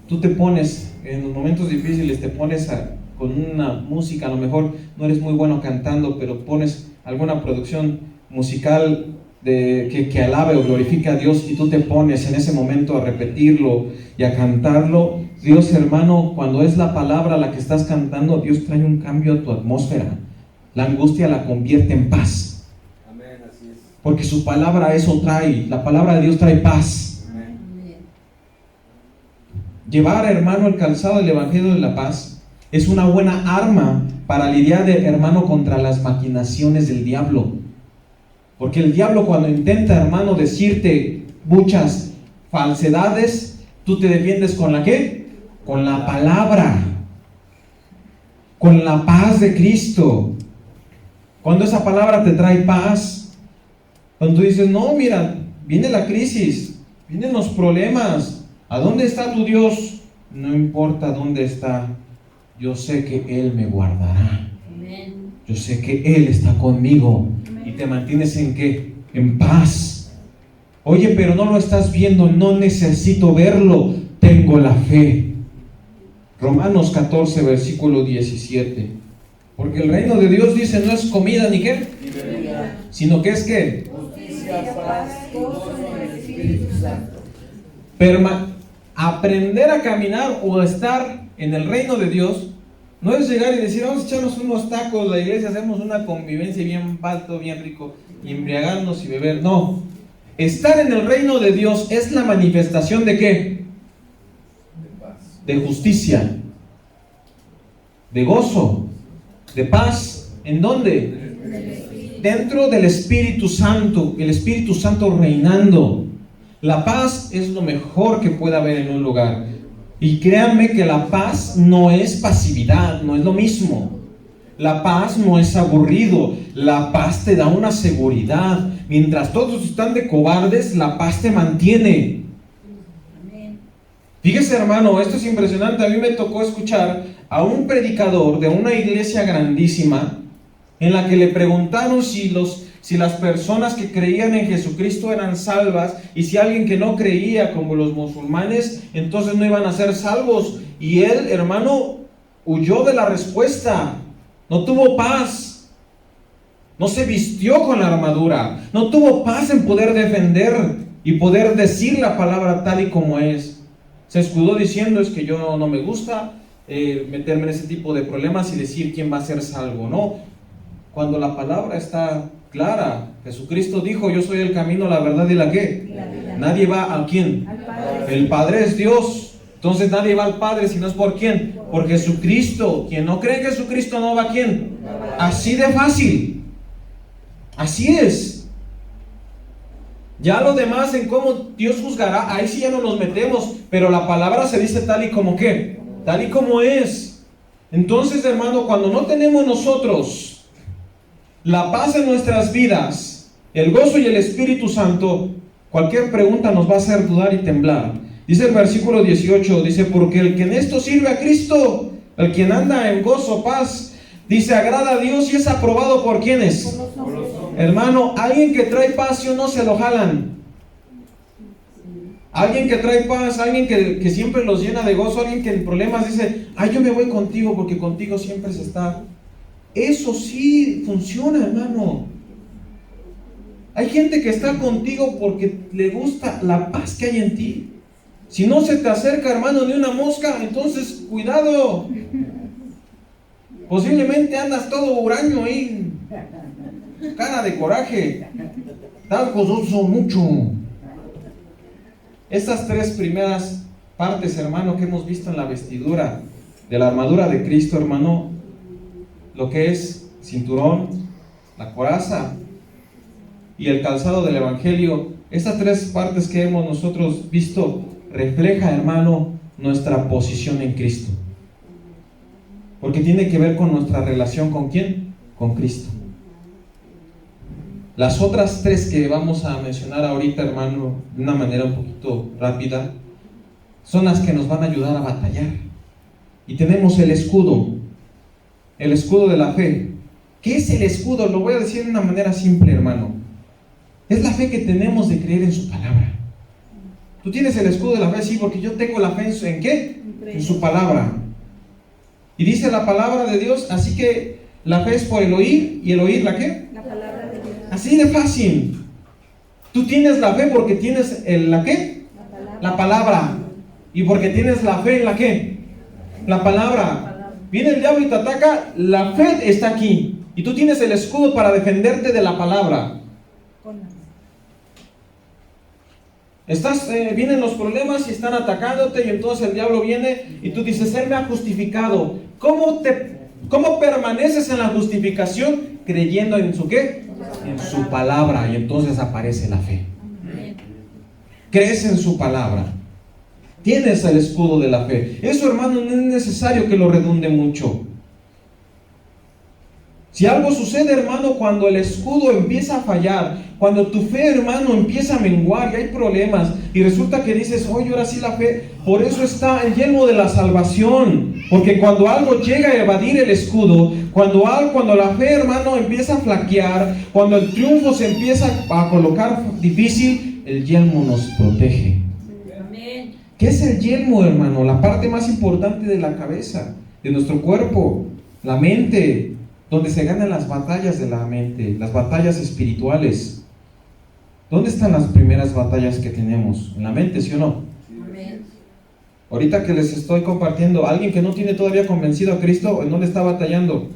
tú te pones, en los momentos difíciles, te pones con una música, a lo mejor no eres muy bueno cantando, pero pones alguna producción musical que alabe o glorifique a Dios, y tú te pones en ese momento a repetirlo y a cantarlo. Dios, hermano, cuando es la palabra la que estás cantando, Dios trae un cambio a tu atmósfera. La angustia la convierte en paz. Amén, así es. Porque su palabra eso trae, la palabra de Dios trae paz. Amén. Llevar, hermano, el calzado del Evangelio de la paz es una buena arma para lidiar, hermano, contra las maquinaciones del diablo. Porque el diablo, cuando intenta, hermano, decirte muchas falsedades, tú te defiendes ¿con la qué? Con la palabra, con la paz de Cristo. Cuando esa palabra te trae paz, cuando tú dices, no, mira, viene la crisis, vienen los problemas, ¿a dónde está tu Dios? No importa dónde está, yo sé que Él me guardará. Yo sé que Él está conmigo. Y te mantienes ¿en qué? En paz. Oye, pero no lo estás viendo, no necesito verlo, tengo la fe. Romanos 14, versículo 17. Porque el reino de Dios, dice, no es comida ni qué, sino que es ¿qué? Justicia, paz, gozo en el Espíritu Santo. Aprender a caminar o a estar en el reino de Dios no es llegar y decir, vamos a echarnos unos tacos, la iglesia, hacemos una convivencia bien alto, bien rico, y embriagarnos y beber. No, estar en el reino de Dios es la manifestación ¿de qué? De justicia, de gozo, de paz. ¿En dónde? Dentro del Espíritu Santo, el Espíritu Santo reinando. La paz es lo mejor que puede haber en un lugar. Y créanme que la paz no es pasividad, no es lo mismo. La paz no es aburrido, la paz te da una seguridad. Mientras todos están de cobardes, la paz te mantiene. Fíjese, hermano, esto es impresionante. A mí me tocó escuchar a un predicador de una iglesia grandísima, en la que le preguntaron si las personas que creían en Jesucristo eran salvas, y si alguien que no creía, como los musulmanes, entonces no iban a ser salvos. Y él, hermano, huyó de la respuesta. No tuvo paz, no se vistió con la armadura, no tuvo paz en poder defender y poder decir la palabra tal y como es. Se escudó diciendo, es que yo no me gusta meterme en ese tipo de problemas y decir quién va a ser salvo. No, cuando la palabra está clara, Jesucristo dijo, yo soy el camino, la verdad y la ¿qué? Nadie va ¿a quién? Al Padre. El Padre es Dios. Entonces nadie va al Padre si no es por quién, por Jesucristo. Quien no cree en Jesucristo no va a quién. Así de fácil. Así es. Ya lo demás en cómo Dios juzgará, ahí sí ya no nos metemos, pero la palabra se dice tal y como ¿qué? Tal y como es. Entonces, hermano, cuando no tenemos nosotros la paz en nuestras vidas, el gozo y el Espíritu Santo, cualquier pregunta nos va a hacer dudar y temblar. Dice el versículo 18, dice, porque el que en esto sirve a Cristo, el quien anda en gozo, paz, dice, agrada a Dios y es aprobado por ¿quiénes? Hermano, alguien que trae paz, ¿sí o no se lo jalan? Alguien que trae paz, alguien que siempre los llena de gozo, alguien que en problemas dice, ay, yo me voy contigo porque contigo siempre se está. Eso sí funciona, hermano. Hay gente que está contigo porque le gusta la paz que hay en ti. Si no se te acerca, hermano, ni una mosca, entonces cuidado. Posiblemente andas todo huraño ahí, cara de coraje. Tal gozoso mucho. Estas tres primeras partes, hermano, que hemos visto en la vestidura de la armadura de Cristo, hermano, lo que es cinturón, la coraza y el calzado del Evangelio, estas tres partes que hemos nosotros visto refleja, hermano, nuestra posición en Cristo, porque tiene que ver con nuestra relación ¿con quién? Con Cristo. Las otras tres que vamos a mencionar ahorita, hermano, de una manera un poquito rápida, son las que nos van a ayudar a batallar. Y tenemos el escudo de la fe. ¿Qué es el escudo? Lo voy a decir de una manera simple, hermano. Es la fe que tenemos de creer en su palabra. Tú tienes el escudo de la fe, sí, porque yo tengo la fe ¿en qué? En su palabra. Y dice la palabra de Dios, así que la fe es por el oír, y el oír, ¿la qué? La palabra de Dios. Así de fácil. Tú tienes la fe porque tienes ¿la qué? La palabra. Y porque tienes la fe en la qué? La palabra. Viene el diablo y te ataca, la fe está aquí. Y tú tienes el escudo para defenderte de la palabra. Vienen los problemas y están atacándote, y entonces el diablo viene y tú dices, Él me ha justificado. ¿Cómo permaneces en la justificación? Creyendo en su ¿qué? En su palabra. Y entonces aparece la fe. Crees en su palabra. Tienes el escudo de la fe. Eso, hermano, no es necesario que lo redunde mucho. Si algo sucede, hermano, cuando el escudo empieza a fallar, cuando tu fe, hermano, empieza a menguar y hay problemas, y resulta que dices, oye, ahora sí la fe, por eso está el yelmo de la salvación, porque cuando algo llega a evadir el escudo, cuando la fe, hermano, empieza a flaquear, cuando el triunfo se empieza a colocar difícil, el yelmo nos protege. Amén. ¿Qué es el yelmo, hermano? La parte más importante de la cabeza, de nuestro cuerpo, la mente, donde se ganan las batallas de la mente, las batallas espirituales. ¿Dónde están las primeras batallas que tenemos? ¿En la mente, sí o no? Amén. Ahorita que les estoy compartiendo, alguien que no tiene todavía convencido a Cristo, ¿en dónde está batallando?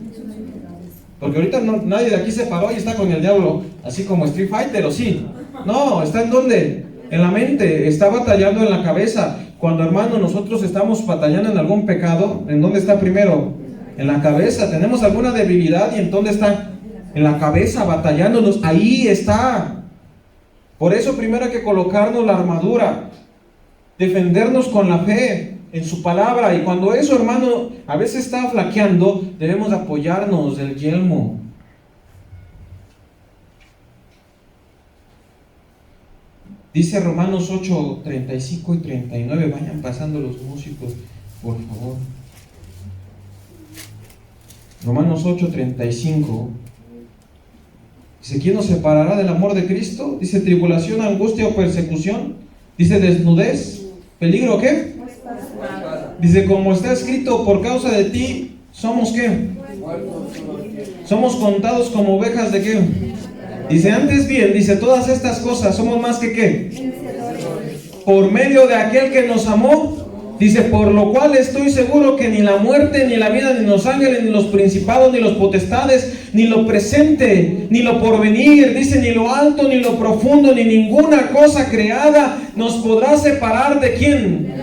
Porque ahorita nadie de aquí se paró y está con el diablo, así como Street Fighter, ¿o sí? No, ¿está en dónde? En la mente, está batallando en la cabeza. Cuando, hermano, nosotros estamos batallando en algún pecado, ¿en dónde está primero? En la cabeza. Tenemos alguna debilidad y ¿en dónde está? En la cabeza, batallándonos. Ahí está. Por eso primero hay que colocarnos la armadura, defendernos con la fe en su palabra. Y cuando eso, hermano, a veces está flaqueando, debemos apoyarnos del yelmo. Dice Romanos 8, 35 y 39. Vayan pasando los músicos, por favor. Romanos 8, 35. Dice, ¿quién nos separará del amor de Cristo? Dice, tribulación, angustia o persecución. Dice, desnudez, peligro, ¿qué? Dice, como está escrito, por causa de ti, ¿somos qué? Somos contados como ovejas de qué. Dice, antes bien, dice, todas estas cosas, somos más que qué. Por medio de aquel que nos amó. Dice, por lo cual estoy seguro que ni la muerte, ni la vida, ni los ángeles, ni los principados, ni los potestades, ni lo presente, ni lo porvenir, dice, ni lo alto, ni lo profundo, ni ninguna cosa creada nos podrá separar ¿de quién?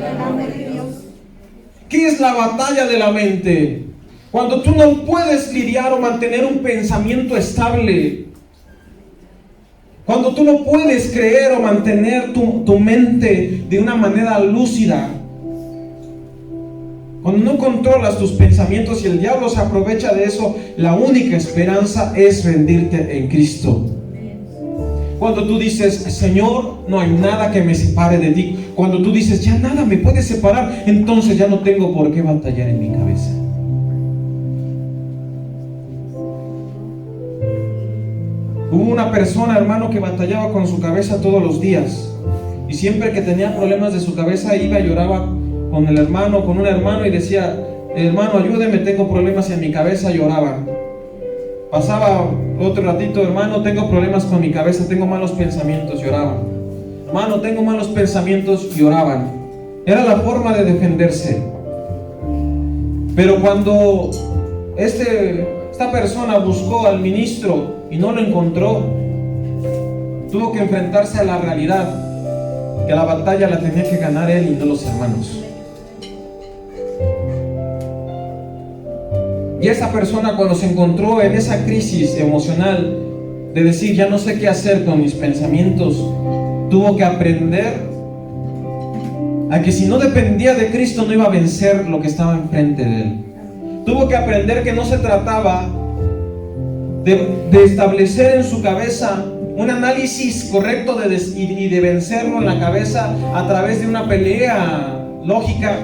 ¿Qué es la batalla de la mente? Cuando tú no puedes lidiar o mantener un pensamiento estable. Cuando tú no puedes creer o mantener tu mente de una manera lúcida. Cuando no controlas tus pensamientos y el diablo se aprovecha de eso, la única esperanza es rendirte en Cristo. Cuando tú dices, Señor, no hay nada que me separe de ti. Cuando tú dices, ya nada me puede separar, entonces ya no tengo por qué batallar en mi cabeza. Hubo una persona, hermano, que batallaba con su cabeza todos los días. Y siempre que tenía problemas de su cabeza, iba y lloraba con el hermano, con un hermano, y decía, hermano, ayúdeme, tengo problemas en mi cabeza. Lloraba. Pasaba otro ratito, hermano, tengo problemas con mi cabeza, tengo malos pensamientos. Lloraban. Hermano, tengo malos pensamientos. Lloraban. Era la forma de defenderse. Pero cuando esta persona buscó al ministro y no lo encontró, tuvo que enfrentarse a la realidad, que la batalla la tenía que ganar él y no los hermanos. Y esa persona, cuando se encontró en esa crisis emocional de decir, ya no sé qué hacer con mis pensamientos, tuvo que aprender a que si no dependía de Cristo no iba a vencer lo que estaba enfrente de él. Tuvo que aprender que no se trataba de establecer en su cabeza un análisis correcto y de vencerlo en la cabeza a través de una pelea lógica,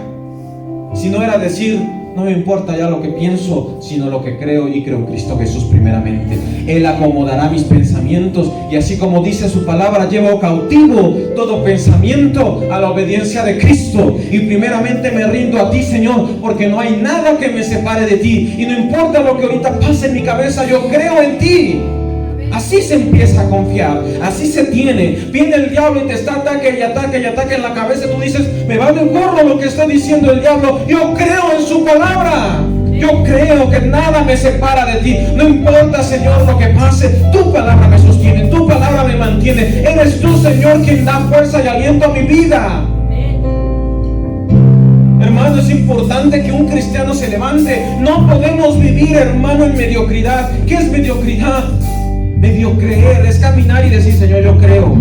sino era decir: no me importa ya lo que pienso, sino lo que creo, y creo en Cristo Jesús primeramente. Él acomodará mis pensamientos, y así como dice su palabra, llevo cautivo todo pensamiento a la obediencia de Cristo, y primeramente me rindo a ti, Señor, porque no hay nada que me separe de ti, y no importa lo que ahorita pase en mi cabeza, yo creo en ti. Así se empieza a confiar, así se tiene. Viene el diablo y te está ataque y ataque y ataque en la cabeza. Tú dices: me vale un gorro lo que está diciendo el diablo. Yo creo en su palabra. Yo creo que nada me separa de ti. No importa, Señor, lo que pase. Tu palabra me sostiene, tu palabra me mantiene. Eres tú, Señor, quien da fuerza y aliento a mi vida. Hermano, es importante que un cristiano se levante. No podemos vivir, hermano, en mediocridad. ¿Qué es mediocridad? Medio creer es caminar y decir: Señor, yo creo.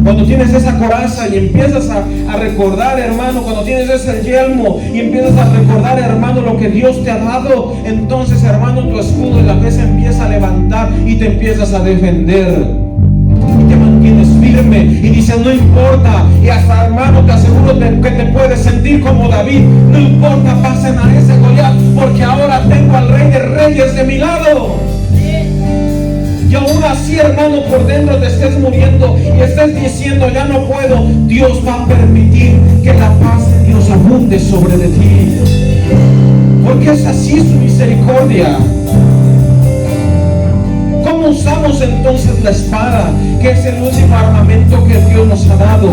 Cuando tienes esa coraza y empiezas a recordar, hermano, cuando tienes ese yelmo y empiezas a recordar, hermano, lo que Dios te ha dado, entonces, hermano, tu escudo en la fe se empieza a levantar y te empiezas a defender y te mantienes firme y dices: no importa. Y hasta, hermano, te aseguro que te puedes sentir como David: no importa, pasen a ese Goliat, porque ahora tengo al Rey de Reyes de mi lado. Y aún así, hermano, por dentro te estés muriendo y estés diciendo: ya no puedo, Dios va a permitir que la paz de Dios abunde sobre de ti, porque es así su misericordia. ¿Cómo usamos entonces la espada, que es el último armamento que Dios nos ha dado?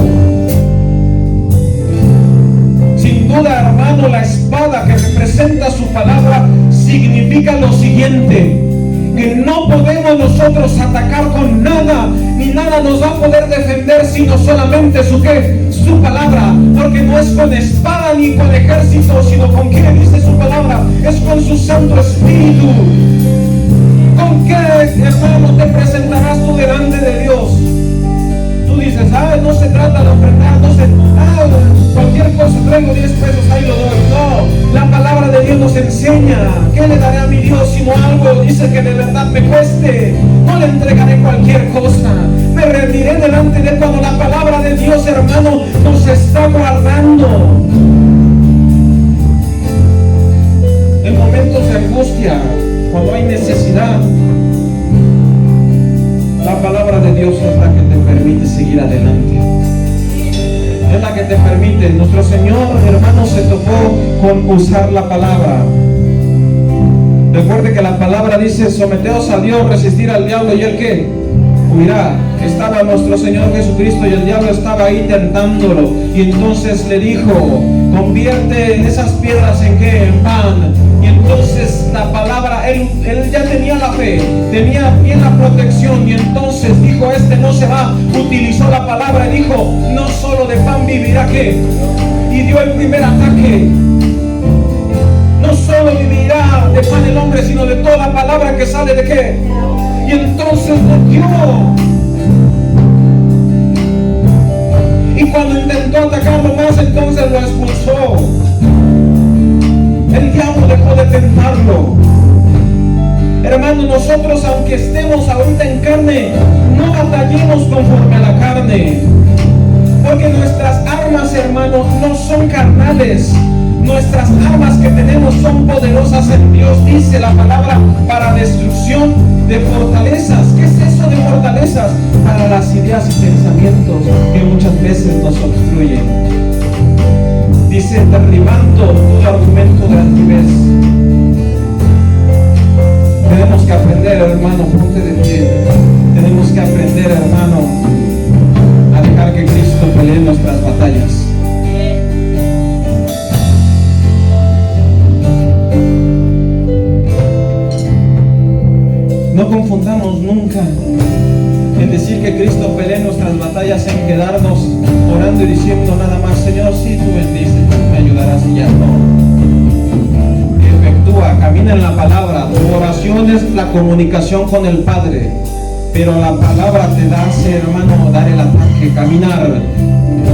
Sin duda, hermano, la espada, que representa su palabra, significa lo siguiente: que no podemos nosotros atacar con nada, ni nada nos va a poder defender, sino solamente su palabra, porque no es con espada ni con ejército, sino con qué dice su palabra, es con su Santo Espíritu. ¿Con qué, hermano, te presentarás tú delante de Dios? Tú dices: no se trata de ofrendar, cualquier cosa, traigo 10 pesos, ahí lo doy. No, la palabra de Dios nos enseña: ¿qué le daré a mi Dios sino algo, dice, que de verdad me cueste? No le entregaré cualquier cosa, me rendiré delante de Él. Cuando la palabra de Dios, hermano, nos está guardando en momentos de angustia, cuando hay necesidad, la palabra de Dios es la que te permite seguir adelante. Es la que te permite. Nuestro Señor, hermano, se tocó con usar la palabra. Recuerde que la palabra dice: someteos a Dios, resistir al diablo, y Él ¿qué? Huirá. Estaba nuestro Señor Jesucristo y el diablo estaba ahí tentándolo, y entonces le dijo: convierte esas piedras en ¿qué? En pan. Y entonces la palabra, él ya tenía la fe, tenía bien la protección, y entonces dijo: no se va. Utilizó la palabra y dijo: no solo de pan vivirá ¿qué? Y dio el primer ataque. No solo vivirá de pan el hombre, sino de toda la palabra que sale de ¿qué? Y entonces lo dio. Y cuando intentó atacarlo más, entonces lo expulsó. El diablo dejó de tentarlo. Hermano, nosotros, aunque estemos ahorita en carne, no batallemos conforme a la carne, porque nuestras armas, hermano, no son carnales. Nuestras armas que tenemos son poderosas en Dios, dice la palabra, para destrucción de fortalezas. ¿Qué es eso de fortalezas? Para las ideas y pensamientos que muchas veces nos obstruyen. Dice: derribando todo argumento de altivez. Tenemos que aprender, hermano, ponte de pie. Tenemos que aprender, hermano, a dejar que Cristo pelee nuestras batallas. No confundamos nunca en decir que Cristo pelee nuestras batallas, en quedarnos orando y diciendo nada más: Señor, sí, tú bendices, tú me ayudarás, y ya no. Efectúa, camina en la palabra. Tu oración es la comunicación con el Padre, pero la palabra te hace, hermano, dar el ataque, caminar.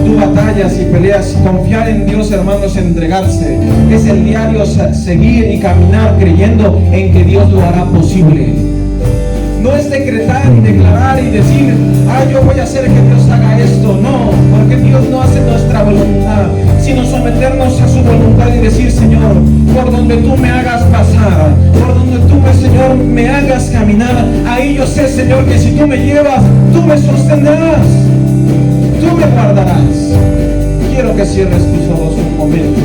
Tú batallas y peleas. Confiar en Dios, hermano, es entregarse. Es el diario seguir y caminar creyendo en que Dios lo hará posible. no es decretar y declarar y decir, yo voy a hacer que Dios haga esto. No, porque Dios no hace nuestra voluntad, sino someternos a su voluntad y decir, Señor, por donde tú me hagas pasar, por donde tú, Señor, me hagas caminar, ahí yo sé, Señor, que si tú me llevas, tú me sostendrás, tú me guardarás. Quiero que cierres tus ojos un momento.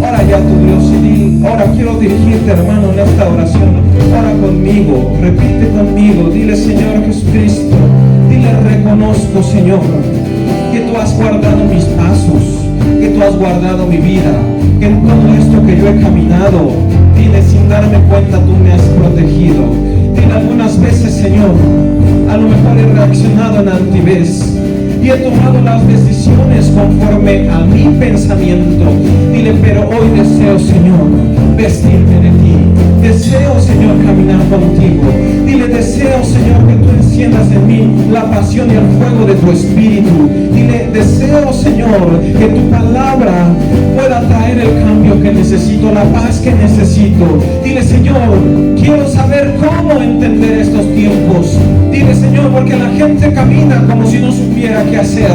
Ora ya tu Dios y di, ahora quiero dirigirte, hermano, en esta oración. Ora conmigo, repite conmigo, dile, Señor Jesucristo, dile, reconozco, Señor, que tú has guardado mis pasos, que tú has guardado mi vida, que en todo esto que yo he caminado, dile, sin darme cuenta tú me has protegido. Dile, algunas veces, Señor, a lo mejor he reaccionado en altivez y he tomado las decisiones conforme a mi pensamiento. Dile, pero hoy deseo, Señor, vestirme de ti. Deseo, Señor, caminar contigo. Dile, deseo, Señor, que tú enciendas en mí la pasión y el fuego de tu espíritu. Dile, deseo, Señor, que tu palabra pueda traer el cambio que necesito, la paz que necesito. Dile, Señor, quiero saber cómo entender estos tiempos. Dile, Señor, porque la gente camina como si no supiera qué hacer.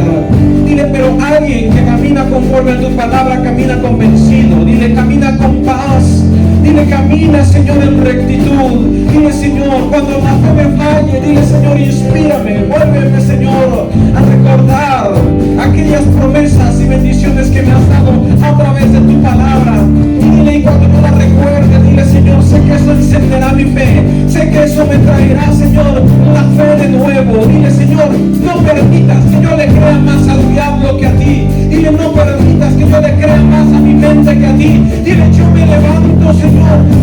Dile, pero alguien que camina conforme a tu palabra camina convencido. Dile, camina con paz. Dile, camina, Señor, en rectitud. Dile, Señor, cuando la fe me falle, dile, Señor, inspírame, vuélveme, Señor, a recordar aquellas promesas y bendiciones que me has dado a través de tu palabra. Dile, y cuando no la recuerde, dile, Señor, sé que eso encenderá mi fe, sé que eso me traerá, Señor, la fe de nuevo. Dile, Señor, no permitas que yo le crea más al diablo que a ti. Dile, no permitas que yo le crea más a mi mente que a ti. Dile, yo me levanto, Señor,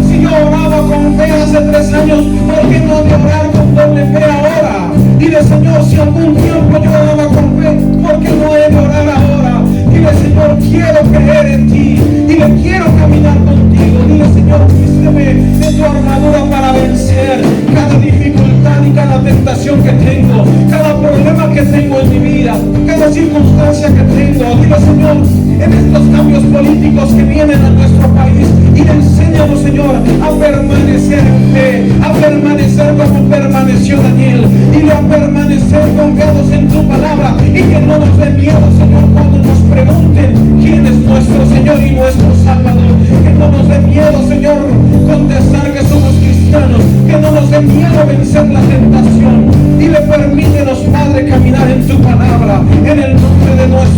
si yo oraba con fe hace 3 años, ¿por qué no de orar con doble fe ahora? Dile, Señor, si algún tiempo yo oraba con fe, ¿por qué no he de orar ahora? Dile, Señor, quiero creer en ti. Dile, quiero caminar contigo. Dile, Señor, vísteme de tu armadura para vencer cada dificultad y cada tentación que tengo, cada problema que tengo en mi vida, cada circunstancia que tengo. Dile, Señor, en estos cambios políticos que vienen a nuestro país, y enséñanos, Señor, a permanecer en fe, a permanecer como permaneció Daniel. Dile, a permanecer confiados en tu palabra, y que no nos dé miedo, Señor, cuando nos pregunten quién es nuestro Señor y nuestro Salvador. Que no nos dé miedo, Señor, contestar que somos cristianos. Que no nos dé miedo vencer la tentación. Dile, permítenos, Padre, caminar en tu palabra, en el nombre de nuestro